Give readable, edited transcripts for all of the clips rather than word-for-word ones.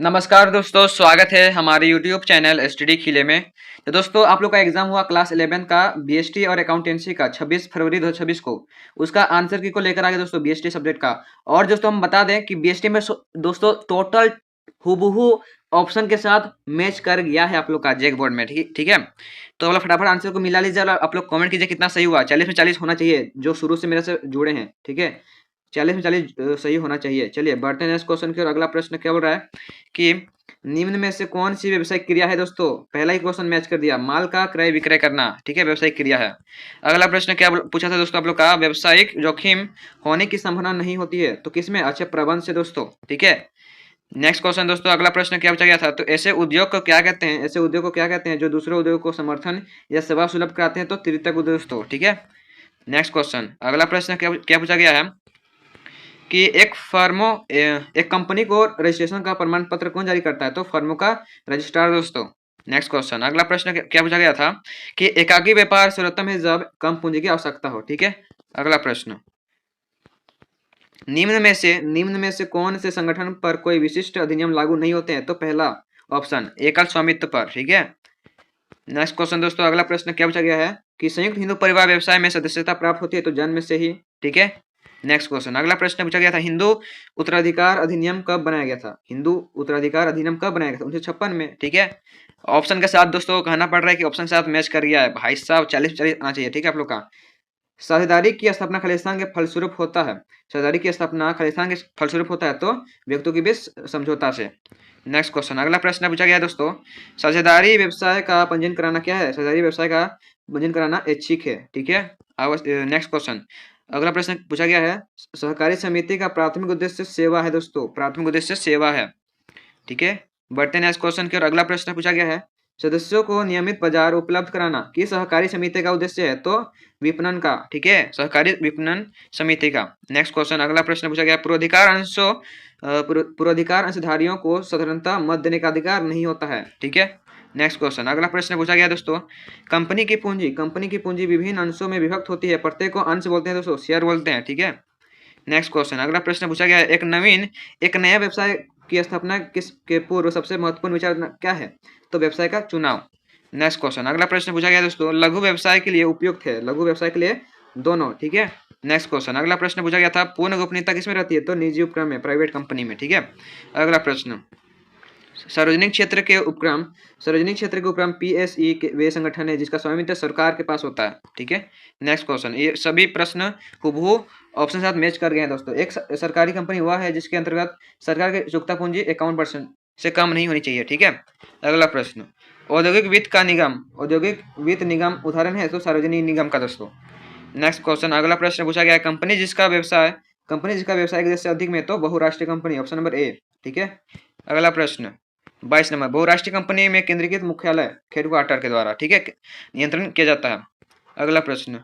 नमस्कार दोस्तों, स्वागत है हमारे यूट्यूब चैनल स्टडी खिले में। तो दोस्तों, आप लोग का एग्जाम हुआ क्लास 11 का बीएसटी और अकाउंटेंसी का 26 फरवरी 2026 को। उसका आंसर की को लेकर आ गए दोस्तों बीएसटी सब्जेक्ट का। और दोस्तों हम बता दें कि बीएसटी में दोस्तों टोटल हुबहू ऑप्शन के साथ मैच कर गया है आप लोग का जैक बोर्ड में। ठीक ठीक है। तो आप लोग फटाफट आंसर को मिला लीजिए और आप लोग कमेंट कीजिए कितना सही हुआ। 40 में 40 होना चाहिए जो शुरू से मेरे से जुड़े हैं। ठीक है, 40 में 40 सही होना चाहिए। चलिए बढ़ते हैं नेक्स्ट क्वेश्चन की। और अगला प्रश्न क्या बोल रहा है कि निम्न में से कौन सी व्यवसायिक क्रिया है दोस्तों। पहला ही क्वेश्चन मैच कर दिया, माल का क्रय विक्रय करना। ठीक है, व्यवसायिक क्रिया है। अगला प्रश्न क्या पूछा था दोस्तों आप लोग का, व्यवसायिक जोखिम होने की संभावना नहीं होती है तो किसमें, अच्छा प्रबंध से दोस्तों। ठीक है, नेक्स्ट क्वेश्चन दोस्तों, अगला प्रश्न क्या पूछा गया था, तो ऐसे उद्योग को क्या कहते हैं, ऐसे उद्योग को क्या कहते हैं जो दूसरे उद्योग को समर्थन या सेवा सुलभ कराते हैं, तो तृतीयक उद्योग दोस्तों। ठीक है, नेक्स्ट क्वेश्चन, अगला प्रश्न क्या पूछा गया है कि एक कंपनी को रजिस्ट्रेशन का प्रमाण पत्र कौन जारी करता है, तो फर्मों का रजिस्ट्रार दोस्तों। नेक्स्ट क्वेश्चन, अगला प्रश्न क्या पूछा गया था कि एकाकी व्यापार सर्वोत्तम है जब कम पूंजी की आवश्यकता हो। ठीक है, अगला प्रश्न, निम्न में से कौन से संगठन पर कोई विशिष्ट अधिनियम लागू नहीं होते हैं, तो पहला ऑप्शन एकल स्वामित्व पर। ठीक है, नेक्स्ट क्वेश्चन दोस्तों, अगला प्रश्न क्या पूछा गया है कि संयुक्त हिंदू परिवार व्यवसाय में सदस्यता प्राप्त होती है तो जन्म से ही। ठीक है, नेक्स्ट क्वेश्चन, अगला प्रश्न पूछा गया था हिंदू उत्तराधिकार अधिनियम कब बनाया गया था, हिंदू उत्तराधिकार अधिनियम कब बनाया गया था, 1956 में। ठीक है, ऑप्शन के साथ दोस्तों कहना पड़ रहा है कि ऑप्शन के साथ मैच कर गया है भाई साहब, 40 आना चाहिए। ठीक है, आप लोग का साझेदारी की स्थापना खालिस्तान के फलस्वरूप होता है, साझेदारी की स्थापना खालिस्तान के फलस्वरूप होता है तो व्यक्तियों के बीच समझौता से। नेक्स्ट क्वेश्चन, अगला प्रश्न पूछा गया है दोस्तों, साझेदारी व्यवसाय का पंजीयन कराना क्या है, साझेदारी व्यवसाय का पंजीयन कराना ऐच्छिक है। ठीक है, नेक्स्ट क्वेश्चन, अगला प्रश्न पूछा गया है सहकारी समिति का प्राथमिक उद्देश्य सेवा है दोस्तों, प्राथमिक उद्देश्य सेवा है। ठीक है, बढ़ते हैं नेक्स्ट क्वेश्चन की ओर। अगला प्रश्न पूछा गया है सदस्यों को नियमित बाजार उपलब्ध कराना किस सहकारी समिति का उद्देश्य है, तो विपणन का। ठीक है, सहकारी विपणन समिति का। नेक्स्ट क्वेश्चन, अगला प्रश्न पूछा गया पूर्वाधिकार अंशधारियों को स्वतंत्रता मत देने का अधिकार नहीं होता है। ठीक है, नेक्स्ट क्वेश्चन, अगला प्रश्न पूछा गया दोस्तों कंपनी की पूंजी विभिन्न अंशों में विभक्त होती है, प्रत्येक को अंश बोलते हैं दोस्तों, शेयर बोलते हैं। ठीक है, नेक्स्ट क्वेश्चन, अगला प्रश्न पूछा गया है एक नया व्यवसाय की स्थापना किस के पूर्व सबसे महत्वपूर्ण विचार क्या है, तो व्यवसाय का चुनाव। नेक्स्ट क्वेश्चन, अगला प्रश्न पूछा गया दोस्तों लघु व्यवसाय के लिए उपयुक्त है, लघु व्यवसाय के लिए दोनों। ठीक है, नेक्स्ट क्वेश्चन, अगला प्रश्न पूछा गया था पूर्ण गोपनीयता किसमें रहती है, तो निजी उपक्रम में, प्राइवेट कंपनी में। ठीक है, अगला प्रश्न, सार्वजनिक क्षेत्र के उपक्रम पीएसई के वे संगठन है जिसका स्वामित्व सरकार के पास होता है। ठीक है, नेक्स्ट क्वेश्चन, ये सभी प्रश्न हुबहू ऑप्शन के साथ मैच कर गए हैं दोस्तों। एक सरकारी कंपनी वह है जिसके अंतर्गत सरकार की चुकता पूंजी 51% से कम नहीं होनी चाहिए। ठीक है, अगला प्रश्न, औद्योगिक वित्त निगम उदाहरण है, तो सार्वजनिक निगम का दोस्तों। नेक्स्ट क्वेश्चन, अगला प्रश्न पूछा गया है कंपनी जिसका व्यवसायिक उद्देश्य अधिक में, तो बहुराष्ट्रीय कंपनी, ऑप्शन नंबर ए। ठीक है, अगला प्रश्न 22 नंबर, बहुराष्ट्रीय कंपनी में केंद्रीकृत मुख्यालय हेडक्वार्टर के द्वारा। ठीक है, नियंत्रण किया जाता है। अगला प्रश्न,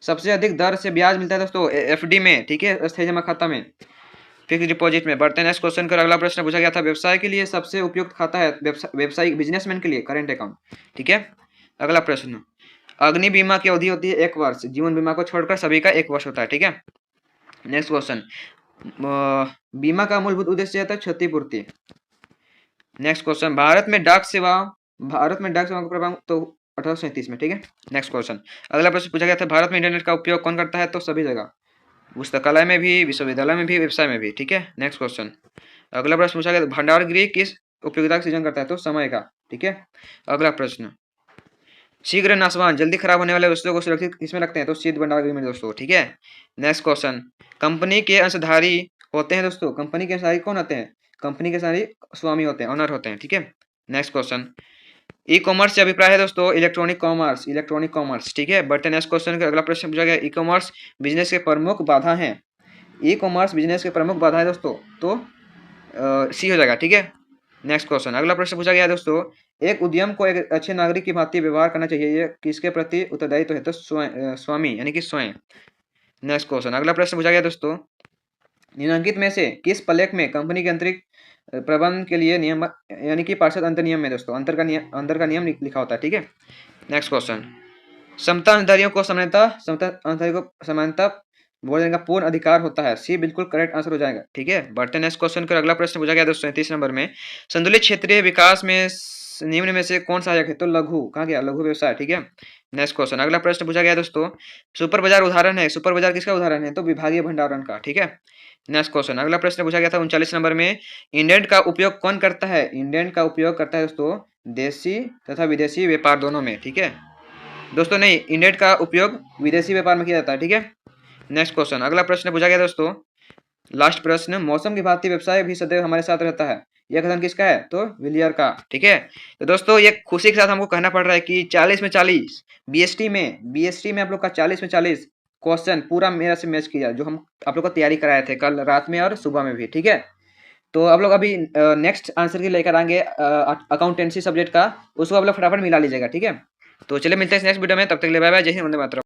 सबसे अधिक दर से ब्याज मिलता है दोस्तों एफडी में। ठीक है, अस्थायी जमा खाता में, फिक्स डिपॉजिट में। बढ़ते हैं नेक्स्ट क्वेश्चन कर। अगला प्रश्न पूछा गया था व्यवसाय के लिए सबसे उपयुक्त खाता है, व्यवसायिक बिजनेसमैन के लिए करेंट अकाउंट। ठीक है, अगला प्रश्न, अग्नि बीमा की अवधि होती है 1 वर्ष, जीवन बीमा को छोड़कर सभी का 1 वर्ष होता है। ठीक है, नेक्स्ट क्वेश्चन, बीमा का मूलभूत उद्देश्य है क्षतिपूर्ति। नेक्स्ट क्वेश्चन, भारत में डाक सेवा का प्रभाव तो 1837 में। ठीक है, नेक्स्ट क्वेश्चन, अगला प्रश्न पूछा गया था भारत में इंटरनेट का उपयोग कौन करता है, तो सभी जगह, पुस्तकालय में भी, विश्वविद्यालय में भी, व्यवसाय में भी। ठीक है, नेक्स्ट क्वेश्चन, अगला प्रश्न पूछा गया भंडार गृह किस उपयोगिता का सृजन करता है, तो समय का। ठीक है, अगला प्रश्न, शीघ्र नाशवान जल्दी खराब होने वाले वस्तुओं को सुरक्षित किसमें रखते हैं, तो शीत भंडार गृह में दोस्तों। ठीक है, नेक्स्ट क्वेश्चन, कंपनी के अंशधारी होते हैं दोस्तों, कंपनी के अंशधारी कौन होते हैं, कंपनी के सारी स्वामी होते हैं, ऑनर होते हैं। ठीक है, नेक्स्ट क्वेश्चन, ई कॉमर्स से अभिप्राय है दोस्तों इलेक्ट्रॉनिक कॉमर्स। ठीक है, बढ़ते नेक्स्ट क्वेश्चन का। अगला प्रश्न पूछा गया ई कॉमर्स बिजनेस के प्रमुख बाधा है, ई कॉमर्स बिजनेस के प्रमुख बाधा है दोस्तों, तो सी हो जाएगा। ठीक है, नेक्स्ट क्वेश्चन, अगला प्रश्न पूछा गया है दोस्तों एक उद्यम को एक अच्छे नागरिक की भांति व्यवहार करना चाहिए, ये किसके प्रति उत्तरदायित्व है, तो स्वामी यानी कि स्वयं। नेक्स्ट क्वेश्चन, अगला प्रश्न पूछा गया दोस्तों निम्नलिखित में से किस प्रलेख में कंपनी के आंतरिक प्रबंधन के लिए नियम यानी कि पार्षद अंतर नियम में दोस्तों अंतर का नियम लिखा होता है। ठीक है, नेक्स्ट क्वेश्चन, समता अंशधारियों को समानता भोजन का पूर्ण अधिकार होता है। सी बिल्कुल करेक्ट आंसर हो जाएगा। ठीक है, बढ़ते हैं नेक्स्ट क्वेश्चन पर। अगला प्रश्न पूछा गया दोस्तों 33 नंबर में, संतुलित क्षेत्रीय विकास में निम्न में से कौन सहायक है? तो लघु, कहा गया लघु व्यवसाय। ठीक है, नेक्स्ट क्वेश्चन। अगला प्रश्न पूछा गया दोस्तों, सुपर बाजार उदाहरण है। सुपर बाजार किसका उदाहरण है? तो विभागीय भंडारण का। ठीक है, नेक्स्ट क्वेश्चन। अगला प्रश्न पूछा गया था 39 नंबर में, इंडेंट का उपयोग कौन करता है? इंडेंट का उपयोग करता है दोस्तों देशी तथा विदेशी व्यापार दोनों में। ठीक है दोस्तों, नहीं, इंडेंट का उपयोग विदेशी व्यापार में किया जाता है। ठीक है, नेक्स्ट क्वेश्चन। अगला प्रश्न पूछा गया दोस्तों, लास्ट प्रश्न, मौसम की भांति व्यवसाय भी सदैव हमारे साथ रहता है। यह कथन किसका है? तो विलियर का। ठीक है, तो दोस्तों ये खुशी के साथ हमको कहना पड़ रहा है कि 40 में 40 बीएसटी में आप लोग का 40 में 40 क्वेश्चन पूरा मेरा से मैच किया, जो हम आप लोग को तैयारी कराए थे कल रात में और सुबह में भी। ठीक है, तो आप लोग अभी नेक्स्ट आंसर की लेकर आएंगे अकाउंटेंसी सब्जेक्ट का, उसको आप लोग फटाफट मिला लीजिएगा। ठीक है, तो चलिए मिलते हैं नेक्स्ट वीडियो में, तब तक के लिए बाय बाय, जय हिंद, वंदे मातरम।